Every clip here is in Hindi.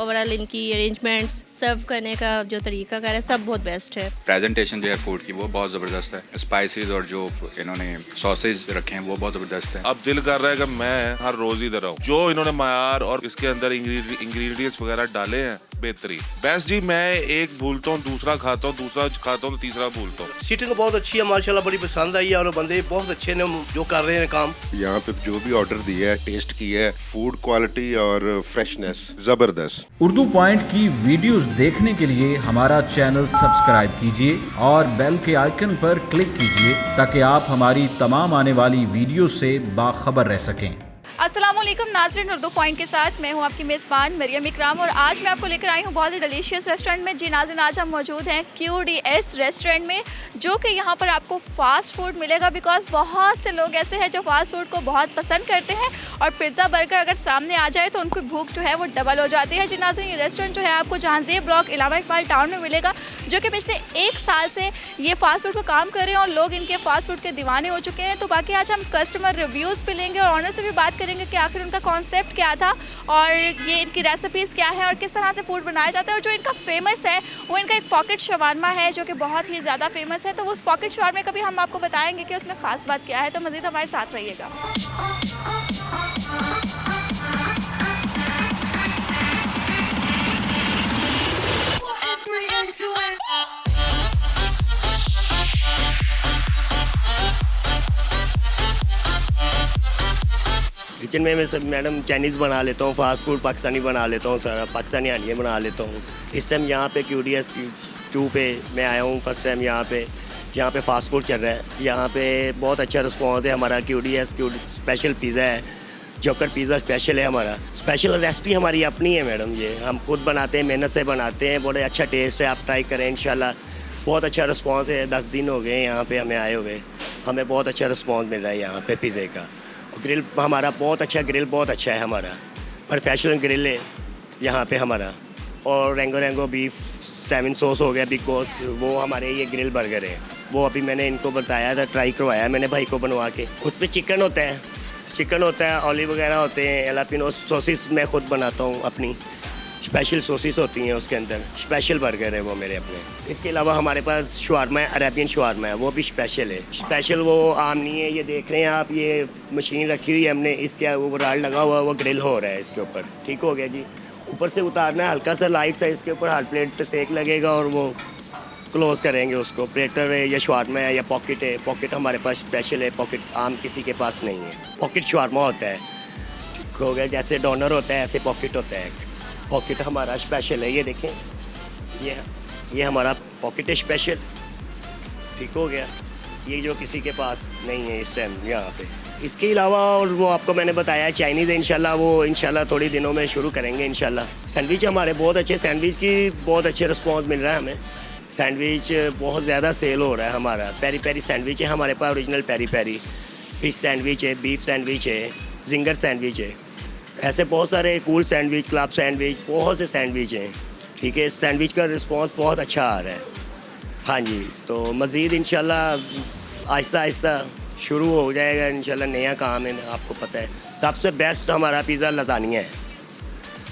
ओवरऑल इनकी अरेंजमेंट्स, सर्व करने का जो तरीका है सब बहुत बेस्ट है। प्रेजेंटेशन जो है फूड की वो बहुत ज़बरदस्त है। स्पाइसेस और जो इन्होंने सॉसेज रखे हैं वो बहुत ज़बरदस्त है। अब दिल कर रहा है कि मैं हर रोज इधर आऊं। जो इन्होंने मायार और इसके अंदर इंग्रेडिएंट्स वगैरह डाले हैं बेहतरीन बेस्ट जी। मैं एक भूलता हूँ, दूसरा खाता हूँ, दूसरा खाता हूँ, तीसरा भूलता हूँ। सीटिंग बहुत अच्छी है माशाल्लाह, बड़ी पसंद आई है और बंदे बहुत अच्छे ने जो कर रहे हैं काम। यहाँ पे जो भी ऑर्डर दिया है, टेस्ट किया है, फूड क्वालिटी और फ्रेशनेस जबरदस्त। उर्दू पॉइंट की वीडियोस देखने के लिए हमारा चैनल सब्सक्राइब कीजिए और बेल के आइकन पर क्लिक कीजिए ताकि आप हमारी तमाम आने वाली वीडियो से बाखबर रह सकें। अस्सलामुअलैकुम नाज़रीन, उर्दू पॉइंट के साथ मैं हूं आपकी मेज़बान मरियम इकराम और आज मैं आपको लेकर आई हूं बहुत ही डिलीशियस रेस्टोरेंट में। जी नाज़रीन, आज हम मौजूद हैं QDS रेस्टोरेंट में, जो कि यहां पर आपको फ़ास्ट फूड मिलेगा। बिकॉज़ बहुत से लोग ऐसे हैं जो फ़ास्ट फूड को बहुत पसंद करते हैं और पिज़्ज़ा बर्गर अगर सामने आ जाए तो उनकी भूख जो है वो डबल हो जाती है। जी नाज़रीन, ये रेस्टोरेंट जो है आपको जहांगीर ब्लॉक इलामा इकबाल टाउन में मिलेगा, जो कि पिछले 1 साल से ये फ़ास्ट फूड को काम कर रहे हैं और लोग इनके फ़ास्ट फूड के दीवाने हो चुके हैं। तो बाकी आज हम कस्टमर रिव्यूज़ भी लेंगे और ऑनर से भी बात करेंगे कि आखिर उनका कॉन्सेप्ट क्या था और ये इनकी रेसिपीज़ क्या है और किस तरह से फूड बनाया जाता है। और जो इनका फेमस है वो इनका एक पॉकेट शवारमा है, जो कि बहुत ही ज़्यादा फेमस है। तो उस पॉकेट शवारमे का भी हम आपको बताएंगे कि उसमें ख़ास बात क्या है। तो मज़ीद हमारे साथ रहिएगा। किचन में मैं सब मैडम चाइनीज़ बना लेता हूँ, फास्ट फूड पाकिस्तानी बना लेता हूँ, सारा पाकिस्तानी हांडियाँ बना लेता हूँ। इस टाइम यहाँ पे QDS 2 पे मैं आया हूँ फर्स्ट टाइम यहाँ पे फास्ट फूड चल रहा है। यहाँ पे बहुत अच्छा रिस्पॉन्स है हमारा। QDS स्पेशल पिज़्ज़ा है, जोकर पिज़्ज़ा स्पेशल है हमारा। स्पेशल रेसिपी हमारी अपनी है मैडम, ये हम खुद बनाते हैं, मेहनत से बनाते हैं। बड़े अच्छा टेस्ट है, आप ट्राई करें इंशाल्लाह। बहुत अच्छा रिस्पॉन्स है, 10 दिन हो गए यहाँ पे हमें आए हुए, हमें बहुत अच्छा रिस्पॉन्स मिल रहा है यहाँ पे पिज़्ज़े का। ग्रिल हमारा बहुत अच्छा है हमारा, प्रोफेशनल ग्रिल है यहाँ पे हमारा। और रेंगो बीफ 7 सॉस हो गया, बिग बॉस, वो हमारे ये ग्रिल बर्गर है। वो अभी मैंने इनको बताया था, ट्राई करवाया मैंने भाई को बनवा के। उस पर चिकन होता है, ऑलिव वगैरह होते हैं, एलापिनो सोसिस मैं खुद बनाता हूँ अपनी, स्पेशल सोसिस होती हैं उसके अंदर। स्पेशल बर्गर है वो मेरे अपने। इसके अलावा हमारे पास शवारमा है, अरेबियन शवारमा है, वो भी स्पेशल है। स्पेशल वो आम नहीं है, ये देख रहे हैं आप, ये मशीन रखी हुई है हमने, इसके वो राड लगा हुआ है, वो ग्रिल हो रहा है इसके ऊपर। ठीक हो गया जी। ऊपर से उतारना है, हल्का सा लाइट सा इसके ऊपर हार्ड प्लेट सेक लगेगा और वो क्लोज़ करेंगे उसको। प्लेटर है या शवारमा है या पॉकेट है, पॉकेट हमारे पास स्पेशल है, पॉकेट आम किसी के पास नहीं है। पॉकेट शवारमा होता है, ठीक हो गया। जैसे डोनर होता है ऐसे पॉकेट होता है। पॉकेट हमारा स्पेशल है, ये देखें, ये हमारा पॉकेट है स्पेशल। ठीक हो गया, ये जो किसी के पास नहीं है इस टाइम यहाँ पे। इसके अलावा और वो आपको मैंने बताया चाइनीज़ है, इंशाल्लाह वो इंशाल्लाह थोड़ी दिनों में शुरू करेंगे इंशाल्लाह। सैंडविच हमारे बहुत अच्छे, सैंडविच की बहुत अच्छे रिस्पॉन्स मिल रहा है हमें। सैंडविच बहुत ज़्यादा सेल हो रहा है हमारा। पेरी पेरी सैंडविच है हमारे पास, original peri peri. Fish sandwich है, बीफ सैंडविच है, जिंगर सैंडविच है, ऐसे बहुत सारे कूल सैंडविच, क्लब सैंडविच, बहुत से सैंडविच हैं। ठीक है, सैंडविच का रिस्पांस बहुत अच्छा आ रहा है। हाँ जी, तो मज़ीद इंशाल्लाह आहिस्ता आहिस्ता शुरू हो जाएगा इंशाल्लाह। नया काम है, आपको पता है। सबसे बेस्ट हमारा पिज़्ज़ा लतानिया है।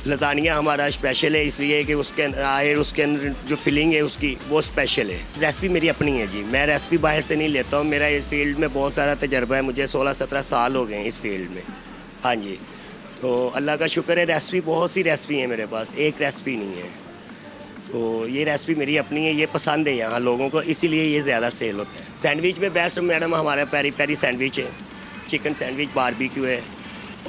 लतानिया हमारा स्पेशल है इसलिए कि उसके अंदर जो फिलिंग है उसकी वो स्पेशल है। रेसिपी मेरी अपनी है जी, मैं रेसिपी बाहर से नहीं लेता हूँ। मेरा इस फील्ड में बहुत सारा तजर्बा है, मुझे 16-17 साल हो गए हैं इस फील्ड में। हाँ जी, तो अल्लाह का शुक्र है, रेसिपी बहुत सी रेसिपी है मेरे पास, एक रेसिपी नहीं है। तो ये रेसिपी मेरी अपनी है, ये पसंद है यहाँ लोगों को, इसीलिए ये ज़्यादा सेल होता है। सैंडविच में बेस्ट मैडम हमारा पेरी पेरी सैंडविच है, चिकन सैंडविच बारबेक्यू है।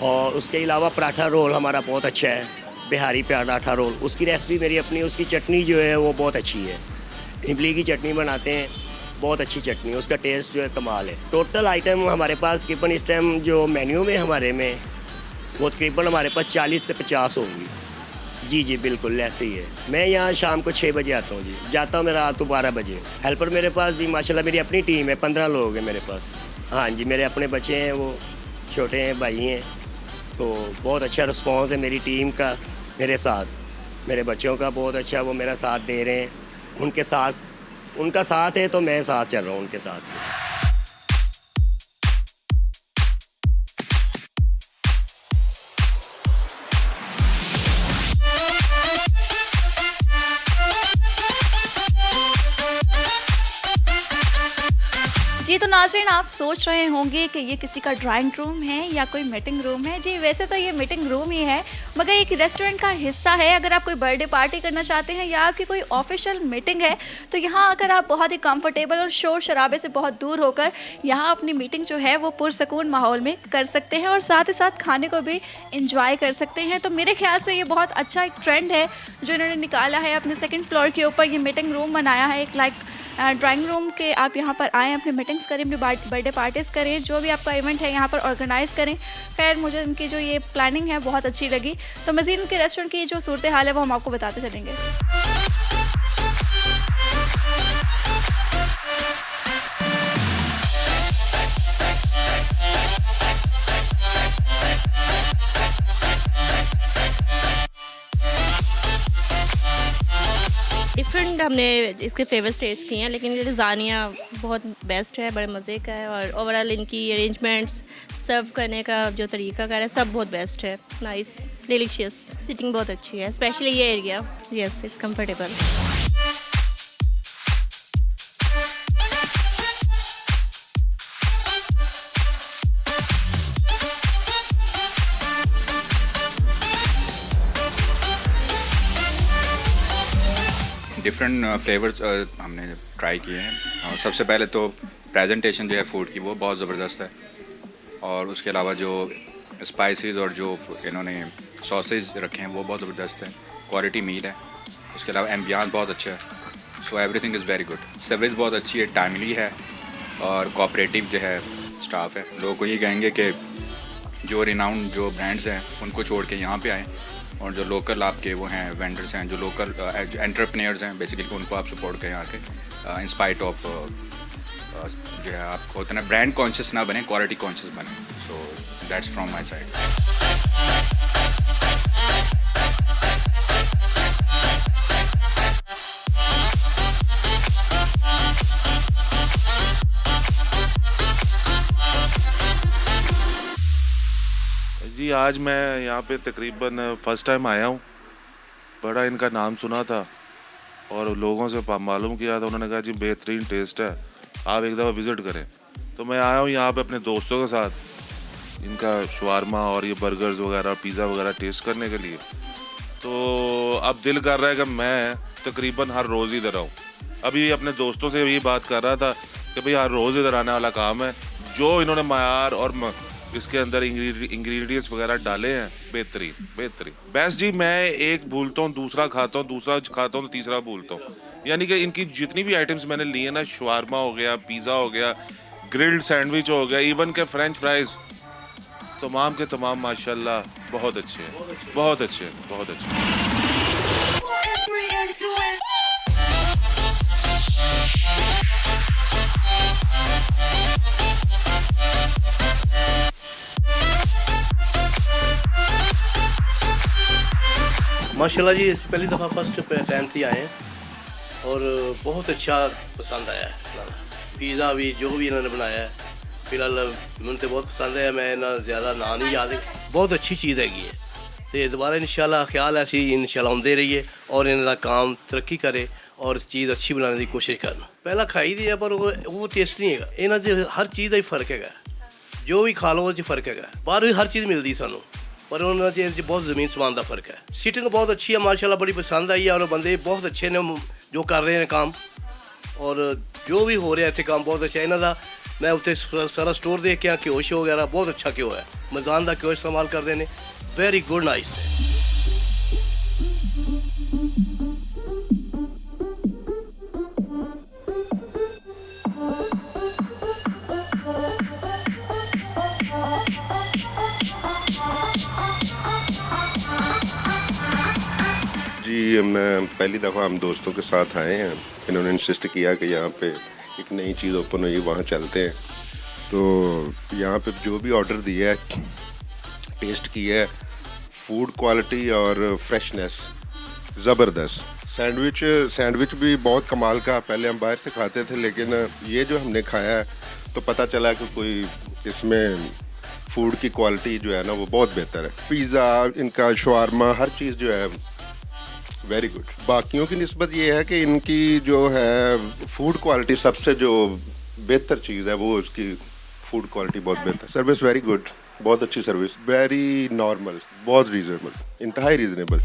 और उसके अलावा पराठा रोल हमारा बहुत अच्छा है, बिहारी पराठा रोल, उसकी रेसिपी मेरी अपनी। उसकी चटनी जो है वो बहुत अच्छी है, इमली की चटनी बनाते हैं, बहुत अच्छी चटनी, उसका टेस्ट जो है कमाल है। टोटल आइटम हमारे पास तकरीबन इस टाइम जो मेन्यू में हमारे में वो तकरीबन हमारे पास 40 से 50 होंगी। जी बिल्कुल ऐसे ही है। मैं यहाँ शाम को 6 बजे आता हूँ जी, जाता हूँ मैं रात को 12 बजे। हेल्पर मेरे पास जी माशाल्लाह मेरी अपनी टीम है, 15 लोग हैं मेरे पास। हाँ जी, मेरे अपने बच्चे हैं, वो छोटे हैं, भाई हैं। तो बहुत अच्छा रिस्पॉन्स है मेरी टीम का मेरे साथ, मेरे बच्चों का बहुत अच्छा, वो मेरा साथ दे रहे हैं। उनका साथ है तो मैं साथ चल रहा हूँ उनके साथ। जी तो नाज़रीन, आप सोच रहे होंगे कि ये किसी का ड्राइंग रूम है या कोई मीटिंग रूम है। जी वैसे तो ये मीटिंग रूम ही है, मगर एक रेस्टोरेंट का हिस्सा है। अगर आप कोई बर्थडे पार्टी करना चाहते हैं या आपकी कोई ऑफिशियल मीटिंग है तो यहाँ अगर आप बहुत ही कंफर्टेबल और शोर शराबे से बहुत दूर होकर यहाँ अपनी मीटिंग जो है वो पुरसकून माहौल में कर सकते हैं और साथ ही साथ खाने को भी इंजॉय कर सकते हैं। तो मेरे ख्याल से ये बहुत अच्छा एक ट्रेंड है जो इन्होंने निकाला है। अपने सेकेंड फ्लोर के ऊपर ये मीटिंग रूम बनाया है, एक लाइक ड्राइंग रूम के। आप यहाँ पर आएँ, अपनी मीटिंग्स करें, अपनी बर्थडे पार्टीज़ करें, जो भी आपका इवेंट है यहाँ पर ऑर्गेनाइज़ करें। खैर मुझे इनकी जो ये प्लानिंग है बहुत अच्छी लगी। तो मज़ीद इनके रेस्टोरेंट की जो सूरत हाल है वो हम आपको बताते चलेंगे। डिफरेंट हमने इसके फ्लेवर्स टेस्ट किए हैं, लेकिन ये लज़ानिया बहुत बेस्ट है, बड़े मज़े का है। और ओवरऑल इनकी अरेंजमेंट्स, सर्व करने का जो तरीका है सब बहुत बेस्ट है। नाइस, डिलीशियस, सिटिंग बहुत अच्छी है, स्पेशली ये area. Yes, it's comfortable. Different flavours हमने ट्राई किए हैं। और सबसे पहले तो प्रेजेंटेशन जो है फूड की वो बहुत ज़बरदस्त है, और उसके अलावा जो स्पाइसेस और जो इन्होंने सॉसेज रखे हैं वो बहुत ज़बरदस्त है। क्वालिटी मील है, उसके अलावा एम्बियंस बहुत अच्छा है। So everything is very good. Service बहुत अच्छी है, टाइमली है और कोऑपरेटिव जो है स्टाफ है। लोगों को ये कहेंगे कि जो रिनाउंड जो ब्रांड्स हैं उनको छोड़ के यहाँ पे आएँ, और जो लोकल आपके वो हैं वेंडर्स हैं, जो लोकल एंटरप्रेन्योर्स हैं बेसिकली, उनको आप सपोर्ट करें आके। इन स्पाइट ऑफ जो है आपको होता है ना, ब्रांड कॉन्शियस ना बने, क्वालिटी कॉन्शियस बने। So that's from my side. जी आज मैं यहाँ पे तकरीबन फ़र्स्ट टाइम आया हूँ। बड़ा इनका नाम सुना था और लोगों से मालूम किया था, उन्होंने कहा जी बेहतरीन टेस्ट है, आप एक दफ़ा विज़िट करें। तो मैं आया हूँ यहाँ पे अपने दोस्तों के साथ इनका शवारमा और ये बर्गर्स वगैरह, पिज़्ज़ा वगैरह टेस्ट करने के लिए। तो अब दिल कर रहा है कि मैं तकरीबन हर रोज़ इधर आऊँ। अभी अपने दोस्तों से ये बात कर रहा था कि भाई हर रोज़ इधर आने वाला काम है। जो इन्होंने मायार और इसके अंदर इंग्रेडिएंट्स वगैरह डाले हैं, बेहतरीन बेहतरीन बेस्ट जी। मैं एक भूलता हूँ, दूसरा खाता हूँ, दूसरा खाता हूँ तो तीसरा भूलता हूँ। यानी कि इनकी जितनी भी आइटम्स मैंने लिए ना, शवारमा हो गया, पिज़्ज़ा हो गया, ग्रिल्ड सैंडविच हो गया, इवन के फ्रेंच फ्राइज, तमाम के तमाम माशाल्लाह बहुत अच्छे हैं, बहुत अच्छे हैं, बहुत अच्छे हैं। माशाल्लाह जी, इस पहली दफ़ा फर्स्ट टाइम थी आए हैं और बहुत अच्छा पसंद आया है। पिज़्ज़ा भी जो भी इन्होंने बनाया है फिलहाल मुझे बहुत पसंद है। मैं ना ज़्यादा ना नहीं याद है, बहुत अच्छी चीज़ हैगी है। तो दोबारा इंशाल्लाह ख्याल है असी इंशाल्लाह आते रहिए और इन्होंने काम तरक्की करे और चीज़ अच्छी बनाने की कोशिश करना। पहला खाई दी है पर वो टेस्ट नहीं है। इन्होंने हर चीज़ का ही फर्क है, जो भी खा लो वो फर्क है। बाहर भी हर चीज़ मिलती सानू, पर उन्होंने बहुत ज़मीन समान का फर्क है। सीटिंग बहुत अच्छी है माशाल्लाह, बड़ी पसंद आई है और बंदे बहुत अच्छे ने जो कर रहे हैं काम, और जो भी हो रहा है इतने काम बहुत अच्छा है इन्हों का। मैं उत्ते सारा स्टोर देख के घ्यो शो वगैरह बहुत अच्छा घ्यो है, मैदान का घ्यो इस्तेमाल करते हैं, वेरी गुड नाइस। जी मैं पहली दफ़ा हम दोस्तों के साथ आए हैं। इन्होंने इंसिस्ट किया कि यहाँ पे एक नई चीज़ ओपन हुई, वहाँ चलते हैं। तो यहाँ पे जो भी ऑर्डर दिया है, टेस्ट किया है, फूड क्वालिटी और फ्रेशनेस ज़बरदस्त। सैंडविच भी बहुत कमाल का। पहले हम बाहर से खाते थे, लेकिन ये जो हमने खाया है तो पता चला कि कोई इसमें फूड की क्वालिटी जो है ना वो बहुत बेहतर है। पिज़्ज़ा, इनका शवारमा, हर चीज़ जो है वेरी गुड। बाकियों की निस्बत ये है कि इनकी जो है फूड क्वालिटी सबसे जो बेहतर चीज़ है वो, उसकी फूड क्वालिटी बहुत बेहतर, सर्विस वेरी गुड, बहुत अच्छी सर्विस, वेरी नॉर्मल, बहुत रीजनेबल, इंतहाई रीजनेबल।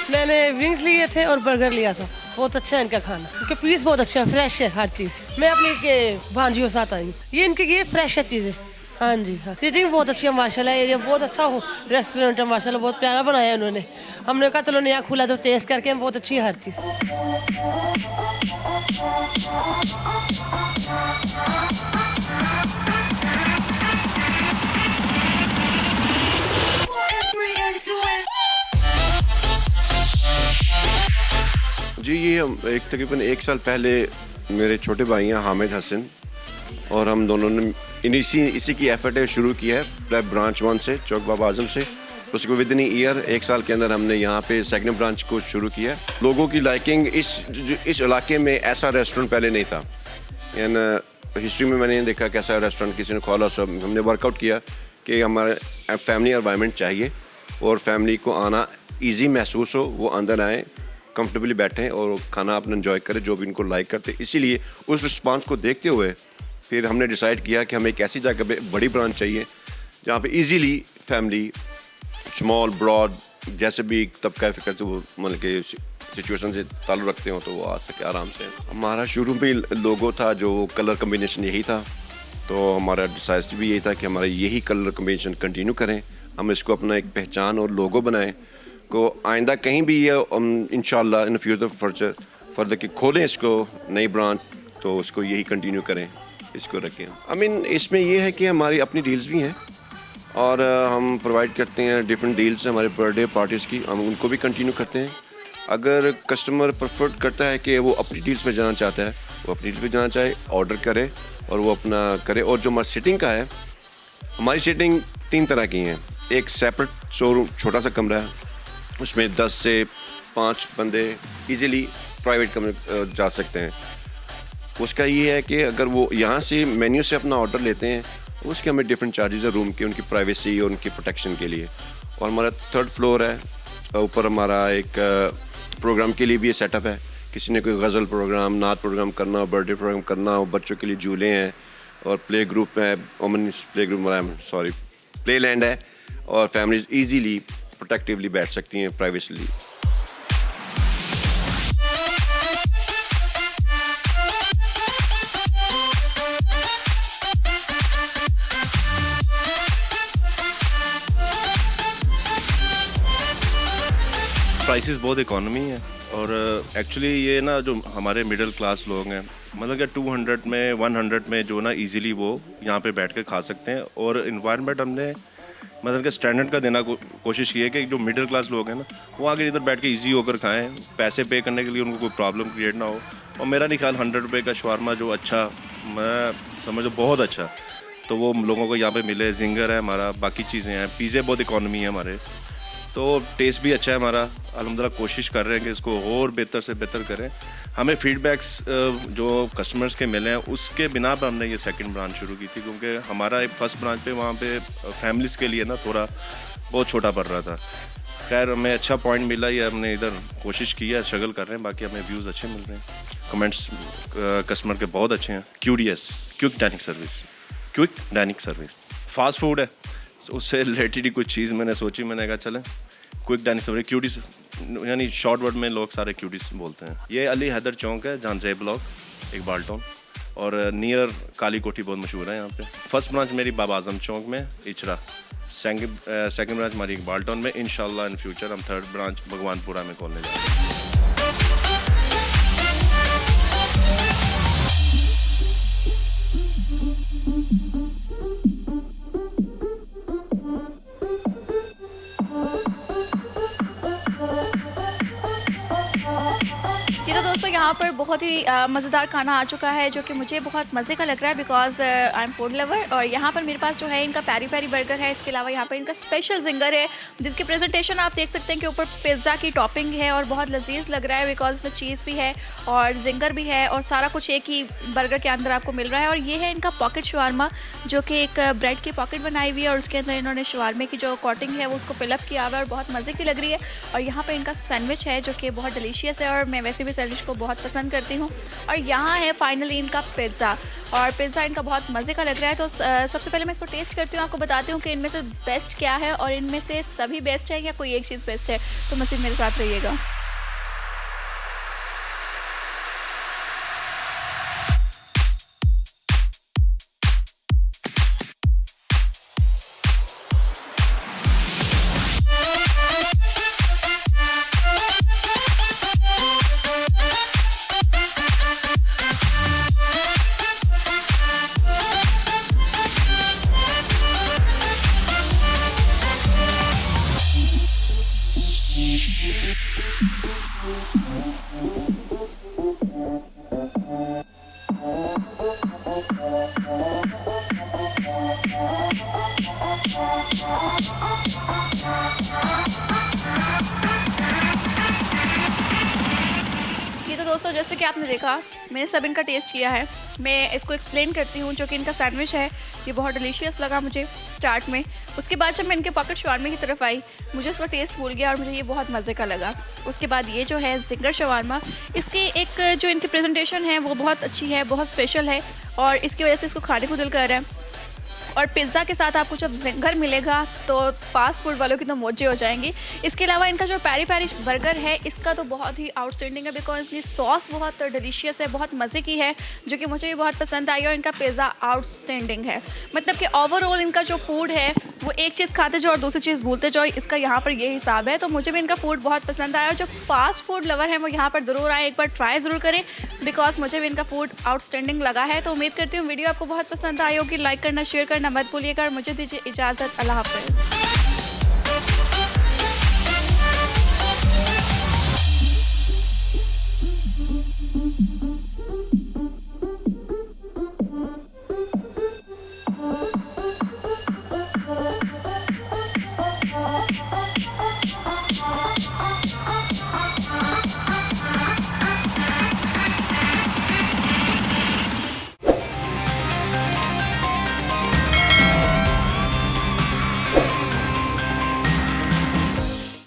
मैंने विंग्स लिए थे और बर्गर लिया था, बहुत अच्छा है इनका खाना, इनके पीस बहुत अच्छा है, फ्रेश है हर चीज़। मैं अपने के भांजियों साथ आई हूँ, ये इनके ये फ्रेश है चीज़ें। हाँ जी हाँ, सीटिंग बहुत अच्छी है माशाल्लाह, ये बहुत अच्छा हो रेस्टोरेंट है माशाल्लाह, बहुत प्यारा बनाया है उन्होंने। हमने कहा चलो नया खुला तो टेस्ट करके, बहुत अच्छी है हर चीज़। जी ये तकरीबन 1 साल पहले मेरे छोटे भाई हैं हामिद हसन और हम दोनों ने इसी की एफर्ट शुरू किया है ब्रांच 1 से, चौक बाबा आजम से। उसको विद इन ईयर 1 साल के अंदर हमने यहाँ पे सेकंड ब्रांच को शुरू किया। लोगों की लाइकिंग इस इलाके में ऐसा रेस्टोरेंट पहले नहीं था, यानी हिस्ट्री में मैंने नहीं देखा कि ऐसा रेस्टोरेंट किसी ने खोला। सब हमने वर्कआउट किया कि हमारे फैमिली एनवायरनमेंट चाहिए और फैमिली को आना ईजी महसूस हो, वो अंदर आएँ, कंफर्टेबली बैठें और खाना अपना एंजॉय करें जो भी इनको लाइक करते। इसीलिए उस रिस्पांस को देखते हुए फिर हमने डिसाइड किया कि हमें एक ऐसी जगह पे बड़ी ब्रांच चाहिए जहाँ पे इजीली फैमिली, स्मॉल ब्रॉड, जैसे भी तबका फ़िक्र से वो मतलब कि सिचुएशन से ताल्लुक़ रखते हो तो वो आ सके आराम से। हमारा शुरू में लोगो था जो कलर कम्बिनेशन यही था, तो हमारा डिसाइड भी यही था कि हमारा यही कलर कम्बिनेशन कंटिन्यू करें, हम इसको अपना एक पहचान और लोगो बनाएं को आइंदा कहीं भी ये इंशाल्लाह इन फ्यूचर फर्दर कि खोलें इसको नई ब्रांच तो उसको यही कंटिन्यू करें, इसको रखें। इसमें ये है कि हमारी अपनी डील्स भी हैं और हम प्रोवाइड करते हैं डिफरेंट डील्स हमारे बर्थडे पार्टीज़ की, हम उनको भी कंटिन्यू करते हैं। अगर कस्टमर प्रेफर करता है कि वो अपनी डील्स में जाना चाहता है, वो अपनी डील्स में जाना चाहे, ऑर्डर करे और वो अपना करे। और जो हमारी सीटिंग का है, हमारी सीटिंग 3 तरह की हैं। एक सेपरेट शोरूम छोटा सा कमरा है, उसमें 10 से 5 बंदे इजीली प्राइवेट कमरे जा सकते हैं। उसका ये है कि अगर वो यहाँ से मेन्यू से अपना ऑर्डर लेते हैं उसके हमें डिफरेंट चार्जेस है रूम के, उनकी प्राइवेसी और उनकी प्रोटेक्शन के लिए। और हमारा 3rd फ्लोर है, ऊपर हमारा एक प्रोग्राम के लिए भी ये सेटअप है, किसी ने कोई गज़ल प्रोग्राम, नात प्रोग्राम करना हो, बर्थडे प्रोग्राम करना हो, बच्चों के लिए झूले हैं और प्ले ग्रुप है, प्ले लैंड है और फैमिलीज ईजीली प्रोटेक्टिवली बैठ सकती हैं प्राइवेटली। प्राइसेस बहुत इकोनॉमी है और एक्चुअली ये ना जो हमारे मिडिल क्लास लोग हैं, मतलब कि 200 में 100 में जो ना इजीली वो यहाँ पे बैठ कर खा सकते हैं। और इन्वायरमेंट हमने मतलब कि स्टैंडर्ड का देना कोशिश की है कि जो मिडिल क्लास लोग हैं ना वो आगे इधर बैठ के ईजी होकर खाएं, पैसे पे करने के लिए उनको कोई प्रॉब्लम क्रिएट ना हो। और मेरा नहीं ख्याल 100 रुपये का शवारमा जो अच्छा, मैं समझो बहुत अच्छा, तो वो लोगों को यहाँ पे मिले। जिंगर है हमारा, बाकी चीज़ें हैं, पिज़्ज़े बहुत इकोनॉमी है हमारे, तो टेस्ट भी अच्छा है हमारा। अल्हम्दुलिल्लाह कोशिश कर रहे हैं कि इसको और बेहतर से बेहतर करें। हमें फीडबैक्स जो कस्टमर्स के मिले हैं उसके बिना पर हमने ये सेकंड ब्रांच शुरू की थी, क्योंकि हमारा एक फर्स्ट ब्रांच पे वहाँ पे फैमिलीज़ के लिए ना थोड़ा बहुत छोटा पड़ रहा था। खैर हमें अच्छा पॉइंट मिला, ये हमने इधर कोशिश की है, स्ट्रगल कर रहे हैं, बाकी हमें व्यूज़ अच्छे मिल रहे हैं, कमेंट्स कस्टमर के बहुत अच्छे हैं। QDS quick dining service fast food है, उससे रिलेटेड ही कुछ चीज़ मैंने सोची, मैंने कहा चलें क्विक डाइनिंग सर्विस। क्यूटीज यानी शॉर्ट वर्ड में लोग सारे क्यूटीज बोलते हैं। ये अली हैदर चौक है, जहाँ जे ब्लॉक, इकबाल टाउन, और नियर काली कोठी बहुत मशहूर है यहाँ पे। फर्स्ट ब्रांच मेरी बाबा आजम चौक में इचरा, सेकंड ब्रांच हमारी इकबाल टाउन में। इंशाल्लाह इन फ्यूचर हम 3rd ब्रांच भगवानपुरा में खोलने जा रहे हैं। दोस्तों यहाँ पर बहुत ही मज़ेदार खाना आ चुका है जो कि मुझे बहुत मज़े का लग रहा है because I am food lover. और यहाँ पर मेरे पास जो है इनका पैरी पैरी बर्गर है, इसके अलावा यहाँ पर इनका स्पेशल जिंगर है जिसकी प्रेजेंटेशन आप देख सकते हैं कि ऊपर पिज़्ज़ा की टॉपिंग है और बहुत लजीज लग रहा है बिकॉज इसमें चीज़ भी है और जिंगर भी है और सारा कुछ एक ही बर्गर के अंदर आपको मिल रहा है। और ये है इनका पॉकेट शवारमा जो कि एक ब्रेड की पॉकेट बनाई हुई है और उसके अंदर इन्होंने शवारमे की जो कोटिंग है वो उसको फिलअप किया हुआ है और बहुत मज़े की लग रही है। और यहाँ पर इनका सैंडविच है जो कि बहुत डिलीशियस है और मैं वैसे भी सैंडविच को बहुत पसंद करती हूँ। और यहाँ है फाइनली इनका पिज़्ज़ा और पिज़्ज़ा इनका बहुत मज़े का लग रहा है। तो सबसे पहले मैं इसको टेस्ट करती हूँ, आपको बताती हूँ कि इनमें से बेस्ट क्या है और इनमें से सभी बेस्ट है या कोई एक चीज़ बेस्ट है। तो मज़ीद मेरे साथ रहिएगा। तो दोस्तों जैसे कि आपने देखा मैंने सब इनका टेस्ट किया है, मैं इसको एक्सप्लेन करती हूँ। जो कि इनका सैंडविच है ये बहुत डिलीशियस लगा मुझे स्टार्ट में। उसके बाद जब मैं इनके पॉकेट शवारमा की तरफ आई मुझे उसका टेस्ट भूल गया और मुझे ये बहुत मज़े का लगा। उसके बाद ये जो है जिंगर शवारमा, इसकी एक जो इनकी प्रेजेंटेशन है वो बहुत अच्छी है, बहुत स्पेशल है और इसकी वजह से इसको खाने को दिल कर रहा है। और पिज़्ज़ा के साथ आपको जब जिंगर मिलेगा तो फास्ट फूड वालों की तो मौजें हो जाएंगी। इसके अलावा इनका जो पैरी पैरी बर्गर है इसका तो बहुत ही आउटस्टैंडिंग है बिकॉज इसकी सॉस बहुत डिलीशियस है, बहुत मज़े की है जो कि मुझे भी बहुत पसंद आई। और इनका पिज़्ज़ा आउटस्टैंडिंग है, मतलब कि ओवरऑल इनका जो फूड है वो एक चीज़ खाते जाओ और दूसरी चीज़ भूलते जाओ, इसका यहाँ पर ये हिसाब है। तो मुझे भी इनका फूड बहुत पसंद आया और जो फास्ट फूड लवर हैं वो यहाँ पर ज़रूर आए, एक बार ट्राई ज़रूर करें बिकॉज मुझे भी इनका फूड आउटस्टैंडिंग लगा है। तो उम्मीद करती हूँ वीडियो आपको बहुत पसंद आई होगी। लाइक करना, शेयर करना मत भूलिएगा और मुझे दीजिए इजाज़त। अल्लाह हाफ़िज़।